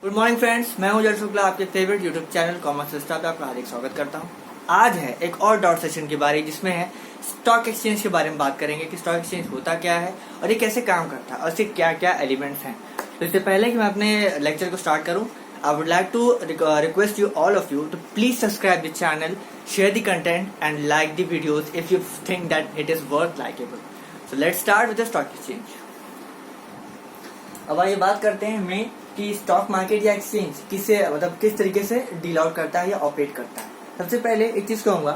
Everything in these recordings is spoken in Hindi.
गुड मॉर्निंग फ्रेंड्स, मैं हूं जय शुक्ला, आपके favourite YouTube channel commerce staff पे आपका हार्दिक स्वागत करता हूं। आज है एक और डॉट सेशन के बारे जिसमें है स्टॉक एक्सचेंज के बारे में बात करेंगे कि स्टॉक एक्सचेंज होता क्या है और ये कैसे काम करता है और इसके क्या क्या एलिमेंट्स हैं। तो इससे पहले कि मैं अपने लेक्चर को स्टार्ट करूं, I would like to request you all of you to please subscribe the channel, share the content and like the videos if you think that it is worth likeable. So let's start with the stock exchange. अब आइए बात करते हैं हमें कि स्टॉक मार्केट या एक्सचेंज किस तरीके से डील आउट करता है या ऑपरेट करता है। सबसे पहले एक चीज कहूंगा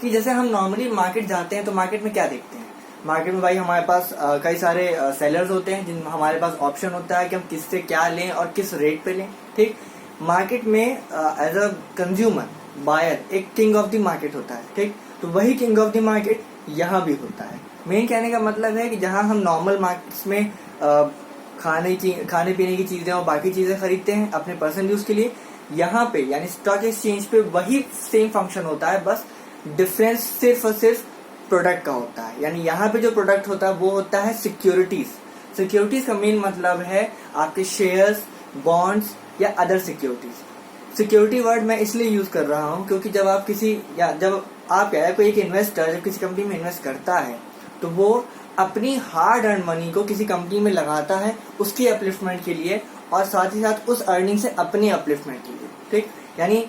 कि जैसे हम नॉर्मली मार्केट जाते हैं तो मार्केट में क्या देखते हैं। मार्केट में भाई हमारे पास कई सारे सेलर्स होते हैं जिन हमारे पास ऑप्शन होता है कि हम किससे क्या लें और किस रेट पे लें। ठीक, मार्केट में एज अ कंज्यूमर बायर एक किंग ऑफ द मार्केट होता है। ठीक, तो वही किंग ऑफ द मार्केट यहाँ भी होता है। मेन कहने का मतलब है कि जहाँ हम नॉर्मल मार्केट्स में खाने पीने की चीजें और बाकी चीजें खरीदते हैं अपने पर्सनल यूज के लिए, यहाँ पे यानी स्टॉक एक्सचेंज पे वही सेम फंक्शन होता है, बस डिफरेंस सिर्फ और सिर्फ प्रोडक्ट का होता है। यानी यहाँ पे जो प्रोडक्ट होता है वो होता है सिक्योरिटीज। सिक्योरिटीज का मेन मतलब है आपके शेयर्स, बॉन्ड्स या अदर सिक्योरिटीज। सिक्योरिटी वर्ड मैं इसलिए यूज कर रहा हूँ क्योंकि जब आप कोई एक इन्वेस्टर जब किसी कंपनी में इन्वेस्ट करता है तो वो अपनी हार्ड अर्न मनी को किसी कंपनी में लगाता है उसकी अपलिफ्टमेंट के लिए और साथ ही साथ उस अर्निंग से अपनी अपलिफ्टमेंट के लिए। ठीक, यानी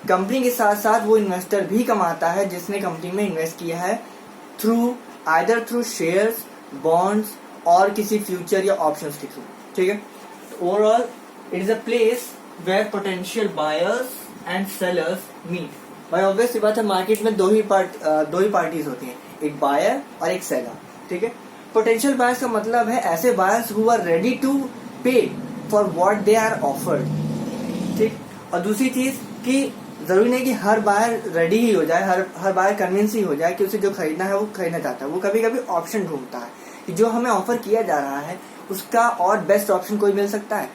कंपनी के साथ साथ वो इन्वेस्टर भी कमाता है जिसने कंपनी में इन्वेस्ट किया है थ्रू शेयर्स, बॉन्ड्स और किसी फ्यूचर या ऑप्शंस के थ्रू। ठीक है, overall it is a place where potential buyers and sellers meet. भाई ऑब्वियस सी बात है, मार्केट में दो ही पार्टीज होती हैं, एक बायर और एक सेलर। ठीक है, पोटेंशियल बायर्स का मतलब है ऐसे buyers who are ready to pay for what they are offered. ठीक, और दूसरी चीज कि जरूरी नहीं कि हर बायर रेडी ही हो जाए, हर बायर कन्विंस ही हो जाए कि उसे जो खरीदना है वो खरीदना चाहता है। वो कभी कभी ऑप्शन ढूंढता है कि जो हमें ऑफर किया जा रहा है उसका और बेस्ट ऑप्शन कोई मिल सकता है।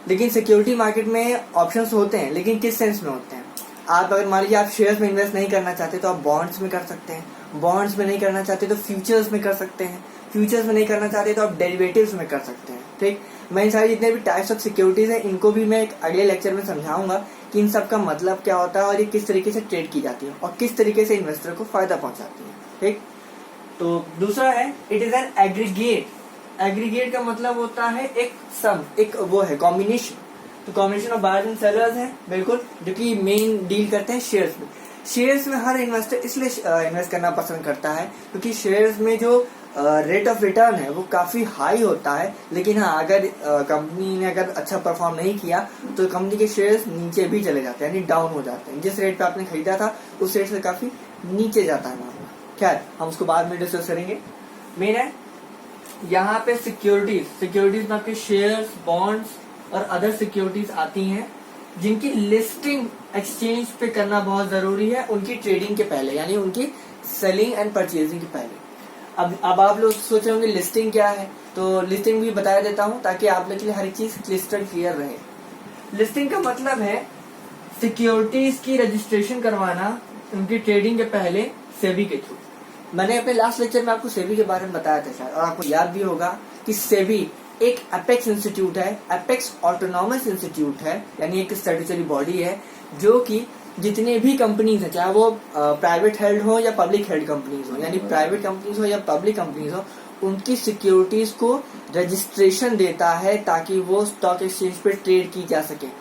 लेकिन सिक्योरिटी मार्केट में ऑप्शंस होते हैं, लेकिन किस सेंस में होते हैं। आप अगर मान लीजिए आप शेयर्स में इन्वेस्ट नहीं करना चाहते तो आप बॉन्ड्स में कर सकते हैं, बॉन्ड्स में नहीं करना चाहते तो फ्यूचर्स में कर सकते हैं, फ्यूचर्स में नहीं करना चाहते तो आप डेरिवेटिव्स में कर सकते हैं। ठीक, मैं इन सारी जितने भी टाइप्स ऑफ सिक्योरिटीज है इनको भी मैं एक अगले लेक्चर में समझाऊंगा कि इन सब का मतलब क्या होता है और ये किस तरीके से ट्रेड की जाती है और किस तरीके से इन्वेस्टर को फायदा पहुंचाती है। ठीक, तो दूसरा है it is an aggregate. Aggregate का मतलब होता है एक सम, एक वो है कॉम्बिनेशन। तो combination of buyers and sellers है बिल्कुल, जो कि मेन डील करते हैं शेयर्स में। शेयर्स में हर इन्वेस्टर इसलिए इन्वेस्ट करना पसंद करता है क्योंकि शेयर्स में जो रेट ऑफ रिटर्न है वो काफी हाई होता है। लेकिन हाँ, अगर कंपनी ने अगर अच्छा परफॉर्म नहीं किया तो कंपनी के शेयर्स नीचे भी चले जाते हैं, यानी डाउन हो जाते हैं। जिस रेट पे आपने खरीदा था उस रेट से काफी नीचे जाता है मामला। खैर, हम उसको बाद में डिस्कस करेंगे। मेन है यहाँ पे सिक्योरिटीज में आपके शेयर्स, बॉन्ड्स और अदर सिक्योरिटीज आती हैं जिनकी लिस्टिंग एक्सचेंज पे करना बहुत जरूरी है उनकी ट्रेडिंग के पहले, यानी उनकी सेलिंग एंड परचेजिंग के पहले। अब आप लोग सोच रहे होंगे लिस्टिंग क्या है, तो लिस्टिंग भी बता देता हूं ताकि आप लोग के लिए हर एक चीज क्लिस्टर क्लियर रहे। लिस्टिंग का मतलब है सिक्योरिटीज की रजिस्ट्रेशन करवाना उनकी ट्रेडिंग के पहले सेबी के थ्रू। मैंने अपने लास्ट लेक्चर में आपको सेबी के बारे में बताया था शायद, और आपको याद भी होगा कि सेबी एक एपेक्स इंस्टीट्यूट है, एपेक्स ऑटोनॉमस इंस्टीट्यूट है, यानी एक स्टैट्यूटरी बॉडी है जो कि जितने भी कंपनीज है, चाहे वो प्राइवेट हेल्ड हो या पब्लिक हेल्ड कंपनीज हो, यानी प्राइवेट कंपनीज हो या पब्लिक कंपनीज हो, उनकी सिक्योरिटीज को रजिस्ट्रेशन देता है ताकि वो स्टॉक एक्सचेंज पे ट्रेड की जा सके।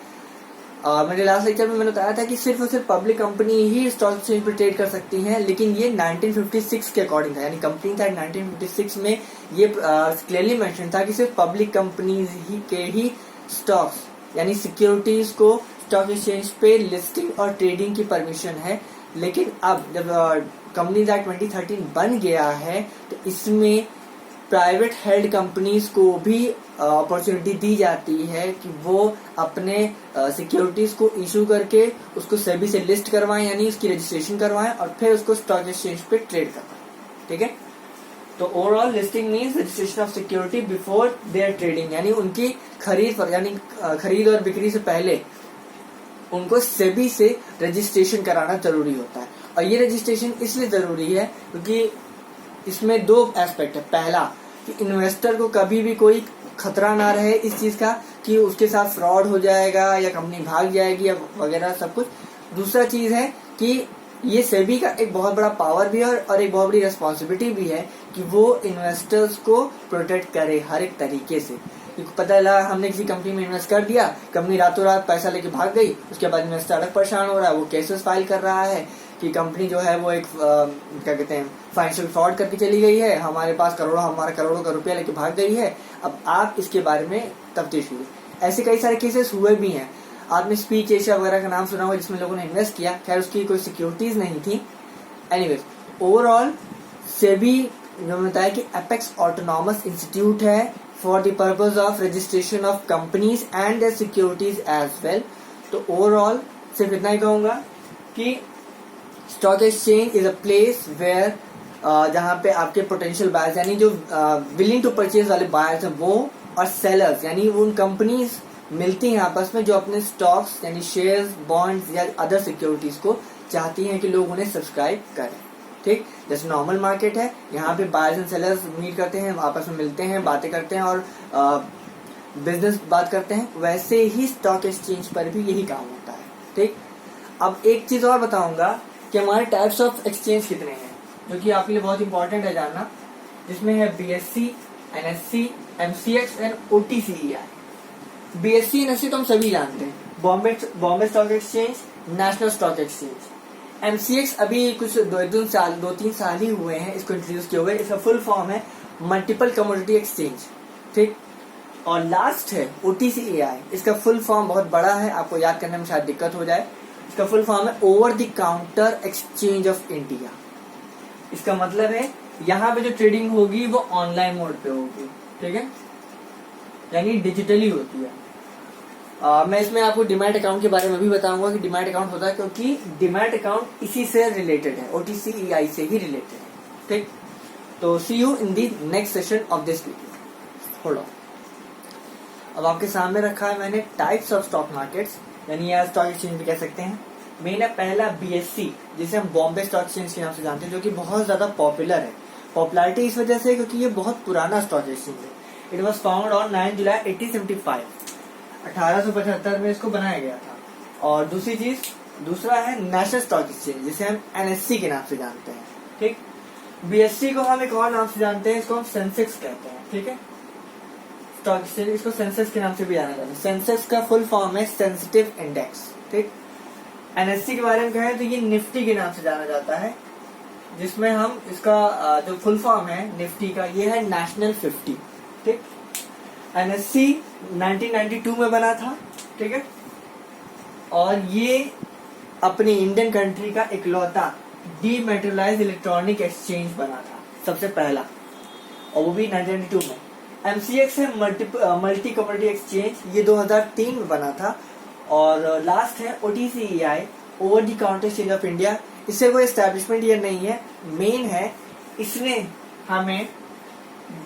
मेरे लास्ट लेक्चर में मैंने बताया था कि सिर्फ और सिर्फ पब्लिक कंपनी ही स्टॉक एक्सचेंज पे ट्रेड कर सकती हैं, लेकिन ये 1956 के अकॉर्डिंग था, यानी कंपनी एक्ट 1956 में ये क्लियरली मेंशन था कि सिर्फ पब्लिक कंपनीज ही के ही स्टॉक्स यानी सिक्योरिटीज को स्टॉक एक्सचेंज पे लिस्टिंग और ट्रेडिंग की परमिशन है। लेकिन अब जब कंपनीज एक्ट 2013 बन गया है तो इसमें प्राइवेट हेल्ड कंपनीज को भी अपॉर्चुनिटी दी जाती है कि वो अपने सिक्योरिटीज को इशू करके उसको सेबी से लिस्ट करवाएं, यानी उसकी रजिस्ट्रेशन करवाएं और फिर उसको स्टॉक एक्सचेंज पे ट्रेड करवाएं। ठीक है, तो overall listing means registration of security before their trading, यानी उनकी खरीद और बिक्री से पहले उनको सेबी से रजिस्ट्रेशन कराना जरूरी होता है। और ये रजिस्ट्रेशन इसलिए जरूरी है क्योंकि इसमें दो एस्पेक्ट है। पहला कि इन्वेस्टर को कभी भी कोई खतरा ना रहे इस चीज का कि उसके साथ फ्रॉड हो जाएगा या कंपनी भाग जाएगी या वगैरह सब कुछ। दूसरा चीज है कि ये सेबी का एक बहुत बड़ा पावर भी है और एक बहुत बड़ी रिस्पॉन्सिबिलिटी भी है कि वो इन्वेस्टर्स को प्रोटेक्ट करे हर एक तरीके से। क्योंकि पता चला हमने किसी कंपनी में इन्वेस्ट कर दिया, कंपनी रातों रात पैसा लेके भाग गई, उसके बाद इन्वेस्टर अलग परेशान हो रहा है, वो केसेस फाइल कर रहा है कि कंपनी जो है वो एक क्या कहते हैं फाइनेंशियल फ्रॉड करके चली गई है, हमारे पास हमारा करोड़ों का रुपया लेके भाग गई है, अब आप इसके बारे में तफ्तीश कीजिए। ऐसे कई सारे केसेस हुए भी हैं। आपने स्पीच एशिया वगैरह का नाम सुना होगा जिसमें लोगों ने इन्वेस्ट किया, खैर उसकी कोई सिक्योरिटीज नहीं थी। एनीवेज ओवरऑल सेबी जो बताया कि एपेक्स ऑटोनॉमस इंस्टीट्यूट है for the purpose of registration of companies and their securities as well. तो ओवरऑल सिर्फ इतना ही कहूंगा कि stock exchange is a place where जहां पे आपके पोटेंशियल बायर्स यानी जो विलिंग टू परचेज वाले बायर्स हैं वो और सेलर्स यानी उन कंपनीज मिलती हैं आपस में जो अपने स्टॉक्स यानी शेयर्स, बॉन्ड्स या अदर सिक्योरिटीज को चाहती हैं कि लोग उन्हें सब्सक्राइब करें। ठीक, जैसे नॉर्मल मार्केट है, यहाँ पे बायर्स एंड सेलर्स मीट करते हैं, आपस में मिलते हैं, बातें करते हैं और बिजनेस बात करते हैं, वैसे ही स्टॉक एक्सचेंज पर भी यही काम होता है। ठीक, अब एक चीज और बताऊंगा कि हमारे टाइप्स ऑफ एक्सचेंज कितने हैं, जो कि आपके लिए बहुत इंपॉर्टेंट है जानना, जिसमें है BSE, NSE, MCX and OTCEI। BSE NSE तो हम सभी जानते हैं, Bombay stock exchange, national stock exchange. MCX अभी कुछ 2-3 साल ही हुए हैं इसको इंट्रोड्यूस किए हुए। इसका फुल फॉर्म है मल्टीपल कमोडिटी एक्सचेंज। ठीक, और लास्ट है OTCEI। इसका फुल फॉर्म बहुत बड़ा है, आपको याद करने में शायद दिक्कत हो जाए। इसका फुल फॉर्म है over the counter exchange of India. इसका मतलब है यहाँ पे जो ट्रेडिंग होगी वो ऑनलाइन मोड पे होगी। ठीक है, यानी डिजिटली होती है। मैं इसमें आपको डिमैट अकाउंट के बारे में भी बताऊंगा कि डिमैट अकाउंट होता है, क्योंकि डिमैट अकाउंट इसी से रिलेटेड है, OTCEI से ही रिलेटेड है। ठीक, तो see you in the next session of this video. Hold on, अब आपके सामने रखा है मैंने टाइप्स ऑफ स्टॉक मार्केट्स, यानी या स्टॉक एक्सचेंज भी कह सकते हैं। मेन है पहला BSE, जिसे हम बॉम्बे स्टॉक एक्सचेंज के नाम से जानते हैं, जो कि बहुत ज्यादा पॉपुलर है। पॉपुलैरिटी इस वजह से क्योंकि ये बहुत पुराना स्टॉक एक्सचेंज है। इट वॉज फाउंड ऑन 9 जुलाई 1875। 1875 में इसको बनाया गया था। और दूसरा है नेशनल स्टॉक एक्सचेंज, जिसे हम NSE के नाम से जानते हैं। ठीक, BSE को हम एक और नाम से जानते हैं, इसको हम सेंसेक्स कहते हैं। ठीक है, स्टॉक एक्सचेंज इसको सेंसेक्स के नाम से भी जाना जाता है। सेंसेक्स का फुल फॉर्म है सेंसिटिव इंडेक्स। ठीक, NSE के बारे में कहें तो ये निफ्टी के नाम से जाना जाता है, जिसमें हम इसका जो फुल फॉर्म है निफ्टी का, ये है नेशनल 50। ठीक, NSE 1992 में बना था। ठीक है, और ये अपनी इंडियन कंट्री का इकलौता डीमैटेरियलाइज्ड इलेक्ट्रॉनिक एक्सचेंज बना था, सबसे पहला, और वो भी 1992 में। MCX है मल्टी कमोडिटी एक्सचेंज, ये 2003 में बना था। और लास्ट है OTCEI, over the counter exchange of India. इससे कोई एस्टेब्लिशमेंट ईयर नहीं है, मेन है इसने हमें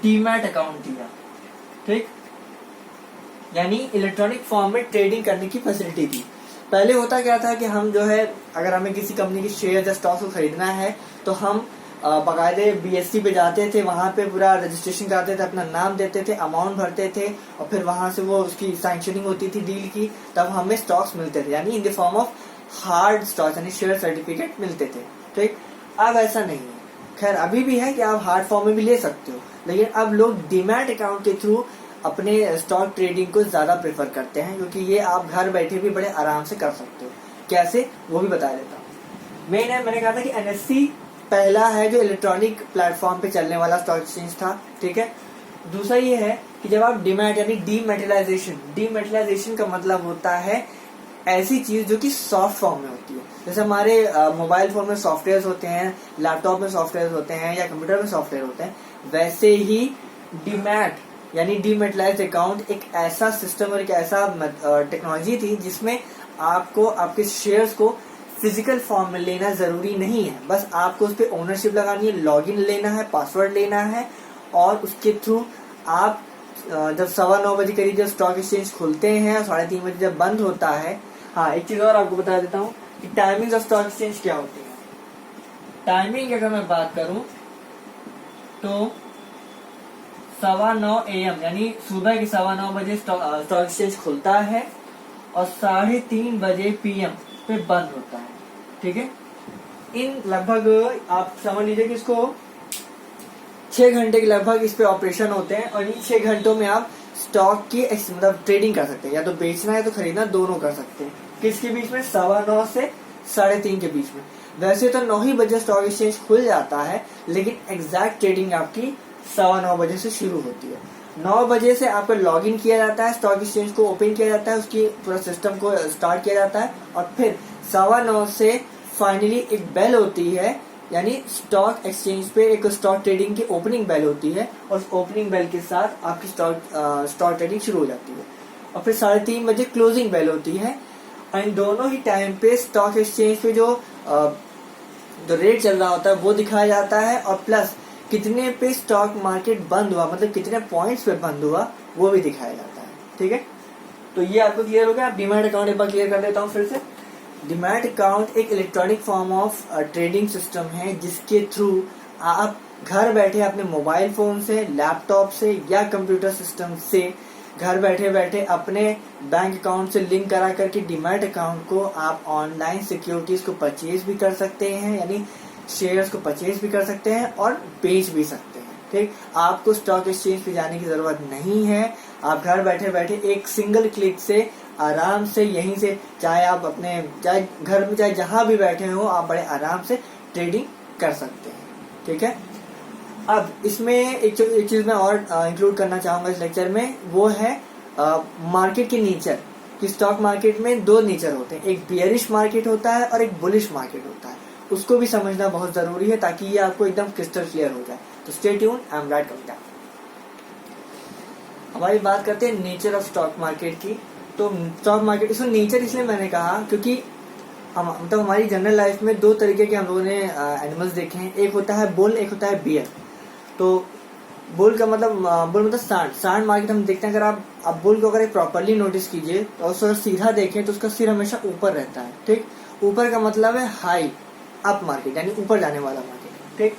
डीमैट अकाउंट दिया। ठीक, यानी इलेक्ट्रॉनिक फॉर्म में ट्रेडिंग करने की फैसिलिटी दी। पहले होता क्या था कि हम जो है अगर हमें किसी कंपनी की शेयर या स्टॉक को खरीदना है तो हम बाकायदे BSE पे जाते थे, वहां पे पूरा रजिस्ट्रेशन कराते थे, अपना नाम देते थे, अमाउंट भरते थे, और फिर वहां से वो उसकी सैंक्शनिंग होती थी डील की, तब हमें स्टॉक्स मिलते थे, यानी in the form of hard stocks, यानी शेयर सर्टिफिकेट मिलते थे। ठीक, अब ऐसा नहीं है। खैर अभी भी है कि आप हार्ड फॉर्म में भी ले सकते हो, लेकिन अब लोग डीमैट अकाउंट के थ्रू अपने स्टॉक ट्रेडिंग को ज्यादा प्रेफर करते हैं, क्योंकि ये आप घर बैठे भी बड़े आराम से कर सकते हो। कैसे, वो भी बता देता हूँ। मेन है, मैंने कहा था कि NSE पहला है जो इलेक्ट्रॉनिक प्लेटफॉर्म पे चलने वाला स्टॉक एक्सचेंज था। ठीक है, दूसरा ये है कि जब आप डीमैट यानी डीमैटेरियलाइजेशन का मतलब होता है ऐसी चीज जो कि सॉफ्ट फॉर्म में होती है। जैसे हमारे मोबाइल फोन में सॉफ्टवेयर होते हैं, लैपटॉप में सॉफ्टवेयर होते हैं, या कंप्यूटर में सॉफ्टवेयर होते हैं, वैसे ही डीमैट यानी डीमैटेरियलाइज्ड अकाउंट एक ऐसा सिस्टम और एक ऐसा टेक्नोलॉजी थी जिसमें आपको आपके शेयर्स को फिजिकल फॉर्म में लेना जरूरी नहीं है, बस आपको उस पर ओनरशिप लगानी है, लॉगिन लेना है, पासवर्ड लेना है, और उसके थ्रू आप जब 9:15 बजे करीब जब स्टॉक एक्सचेंज खुलते हैं और 3:30 बजे जब बंद होता है। हाँ, एक चीज और आपको बता देता हूँ कि टाइमिंग ऑफ स्टॉक एक्सचेंज क्या होती है। टाइमिंग अगर मैं बात करूं तो 9:15 AM यानी सुबह के 9:15 बजे स्टॉक एक्सचेंज खुलता है और 3:30 बजे PM पे बंद होता है। ठीक है, इन लगभग आप समझ लीजिए कि इसको 6 घंटे के लगभग इस पे ऑपरेशन होते हैं और इन 6 घंटों में आप स्टॉक की मतलब ट्रेडिंग कर सकते हैं, या तो बेचना है तो खरीदना, दोनों कर सकते हैं। किसके बीच में? 9:15 से 3:30 के बीच में। वैसे तो 9 ही बजे स्टॉक एक्सचेंज खुल जाता है, लेकिन एग्जैक्ट ट्रेडिंग आपकी 9:15 बजे से शुरू होती है। 9 बजे से आपका लॉग इन किया जाता है, स्टॉक एक्सचेंज को ओपन किया जाता है, उसकी पूरा सिस्टम को स्टार्ट किया जाता है और फिर 9:15 से फाइनली एक बेल होती है, यानी स्टॉक एक्सचेंज पे एक स्टॉक ट्रेडिंग की ओपनिंग बेल होती है और उस ओपनिंग बेल के साथ आपकी स्टॉक ट्रेडिंग शुरू हो जाती है और फिर 3:30 बजे क्लोजिंग बेल होती है। और इन दोनों ही टाइम पे स्टॉक एक्सचेंज पे जो रेट चल रहा होता है वो दिखाया जाता है और प्लस कितने पे स्टॉक मार्केट बंद हुआ, मतलब कितने पॉइंट्स पे बंद हुआ, वो भी दिखाया जाता है। ठीक है, तो ये आपको क्लियर हो गया। आप डीमैट अकाउंट एक बार क्लियर कर देता हूँ फिर से। डीमैट अकाउंट एक electronic form of trading system है जिसके थ्रू आप घर बैठे अपने मोबाइल फोन से, लैपटॉप से या कंप्यूटर सिस्टम से घर बैठे बैठे अपने बैंक अकाउंट से लिंक करा करके डीमैट अकाउंट को आप ऑनलाइन सिक्योरिटीज को परचेज भी कर सकते हैं, यानी शेयर्स को परचेज भी कर सकते हैं और बेच भी सकते हैं। ठीक, आपको स्टॉक एक्सचेंज पे जाने की जरूरत नहीं है। आप घर बैठे बैठे एक सिंगल क्लिक से आराम से यहीं से, चाहे आप अपने चाहे घर में चाहे जहां भी बैठे हो, आप बड़े आराम से ट्रेडिंग कर सकते हैं। ठीक है, अब इसमें एक चीज मैं और इंक्लूड करना चाहूंगा इस लेक्चर में, वो है मार्केट के नेचर। कि स्टॉक मार्केट में 2 नेचर होते हैं, एक बियरिश मार्केट होता है और एक बुलिश मार्केट होता है। उसको भी समझना बहुत जरूरी है ताकि ये आपको एकदम क्रिस्टल क्लियर हो जाए। तो stay tune, I am right Kavita. हमारी बात करते हैं नेचर ऑफ स्टॉक मार्केट की। तो स्टॉक मार्केट, इसको नेचर इसलिए मैंने कहा क्योंकि मतलब हमारी जनरल लाइफ में 2 तरीके के हम लोगों ने एनिमल्स देखे हैं, एक होता है बुल, एक होता है बियर। तो बुल का मतलब सांड मार्केट हम देखते हैं। अगर आप बुल को अगर प्रॉपरली नोटिस कीजिए और उसको सीधा देखें तो उसका सिर हमेशा ऊपर रहता है। ठीक, ऊपर का मतलब है हाई, अप मार्केट यानी ऊपर जाने वाला मार्केट। ठीक,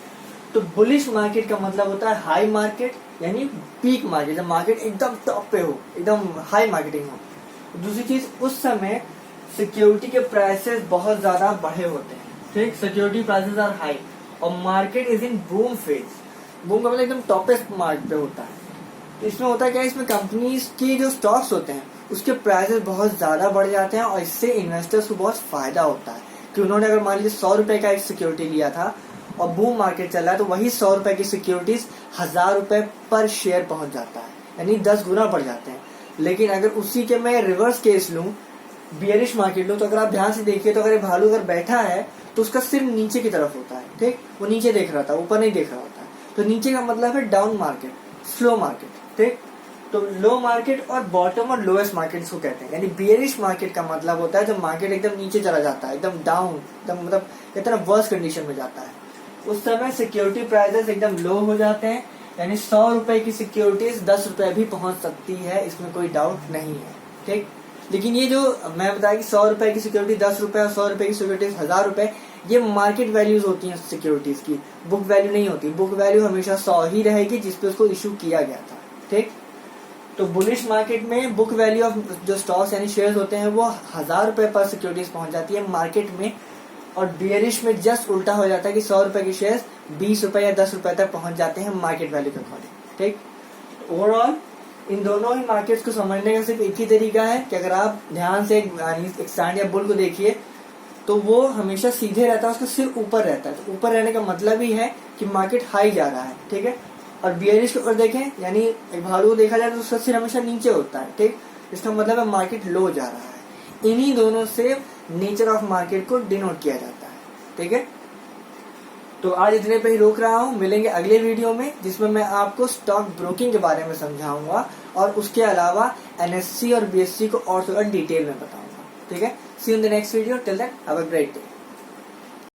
तो बुलिश मार्केट का मतलब होता है हाई मार्केट यानी पीक मार्केट, जब मार्केट एकदम टॉप पे हो, एकदम हाई मार्केटिंग हो। दूसरी चीज, उस समय सिक्योरिटी के प्राइसेस बहुत ज्यादा बढ़े होते हैं। ठीक, सिक्योरिटी प्राइसेस आर हाई और market is in boom phase. Boom का मतलब एकदम टॉपेस्ट मार्क पे होता है। तो इसमें होता है क्या, इसमें कंपनीज के जो स्टॉक्स होते हैं उसके प्राइसेस बहुत ज्यादा बढ़ जाते हैं और इससे इन्वेस्टर्स को बहुत फायदा होता है कि उन्होंने अगर मान लीजिए 100 रुपए का एक सिक्योरिटी लिया था और बूम मार्केट चल रहा है तो वही 100 रुपए की सिक्योरिटीज 1000 रुपए पर शेयर पहुंच जाता है, यानी 10 गुना बढ़ जाते हैं। लेकिन अगर उसी के मैं रिवर्स केस लूं, बियरिश मार्केट लूं, तो अगर आप ध्यान से देखिए तो अगर भालू अगर बैठा है तो उसका सिर नीचे की तरफ होता है। ठीक, वो नीचे देख रहा था, ऊपर नहीं देख रहा होता है। तो नीचे का मतलब है डाउन मार्केट, स्लो मार्केट। ठीक, तो लो मार्केट और बॉटम और लोएस्ट मार्केट इसको कहते हैं। यानी बियरिश मार्केट का मतलब होता है जब मार्केट एकदम नीचे चला जाता है, एकदम डाउन, एकदम मतलब इतना वर्स्ट कंडीशन में जाता है। उस समय सिक्योरिटी प्राइसेस एकदम लो हो जाते हैं, यानी 100 रुपए की सिक्योरिटीज 10 रुपए भी पहुंच सकती है, इसमें कोई डाउट नहीं है। ठीक, लेकिन ये जो मैं बताया कि 100 रुपए की सिक्योरिटी 10 रुपए और 100 रुपए की सिक्योरिटीज 1000 रुपए, ये मार्केट वैल्यूज होती हैं सिक्योरिटीज की, बुक वैल्यू नहीं होती। बुक वैल्यू हमेशा 100 ही रहेगी जिसपे उसको इशू किया गया था। ठीक, तो बुलिश मार्केट में बुक वैल्यू ऑफ जो स्टॉक्स यानी शेयर्स होते हैं वो 1000 रुपए पर सिक्योरिटीज पहुंच जाती है मार्केट में, और बियरिश में जस्ट उल्टा हो जाता है कि 100 रुपए के शेयर्स 20 रुपए या 10 रुपए तक पहुंच जाते हैं मार्केट वैल्यू के अकॉर्डिंग। ठीक, ओवरऑल इन दोनों ही मार्केट्स को समझने का सिर्फ एक ही तरीका है कि अगर आप ध्यान से एक सांड या बुल को देखिए तो वो हमेशा सीधे रहता है, उसका सिर ऊपर रहता है। तो ऊपर रहने का मतलब ही है कि मार्केट हाई जा रहा है। ठीक है, और बियरिश के ऊपर देखें यानी एक भालू को देखा जाए तो उसका सिर हमेशा नीचे होता है। ठीक, इसका मतलब है मार्केट लो जा रहा है। इन्हीं दोनों से नेचर ऑफ मार्केट को डिनोट किया जाता है। ठीक है, तो आज इतने पे ही रोक रहा हूँ। मिलेंगे अगले वीडियो में जिसमें मैं आपको स्टॉक ब्रोकिंग के बारे में समझाऊंगा और उसके अलावा एनएससी और बीएससी को और थोड़ा डिटेल में बताऊंगा। ठीक है, see you in the next video, till then have a great day.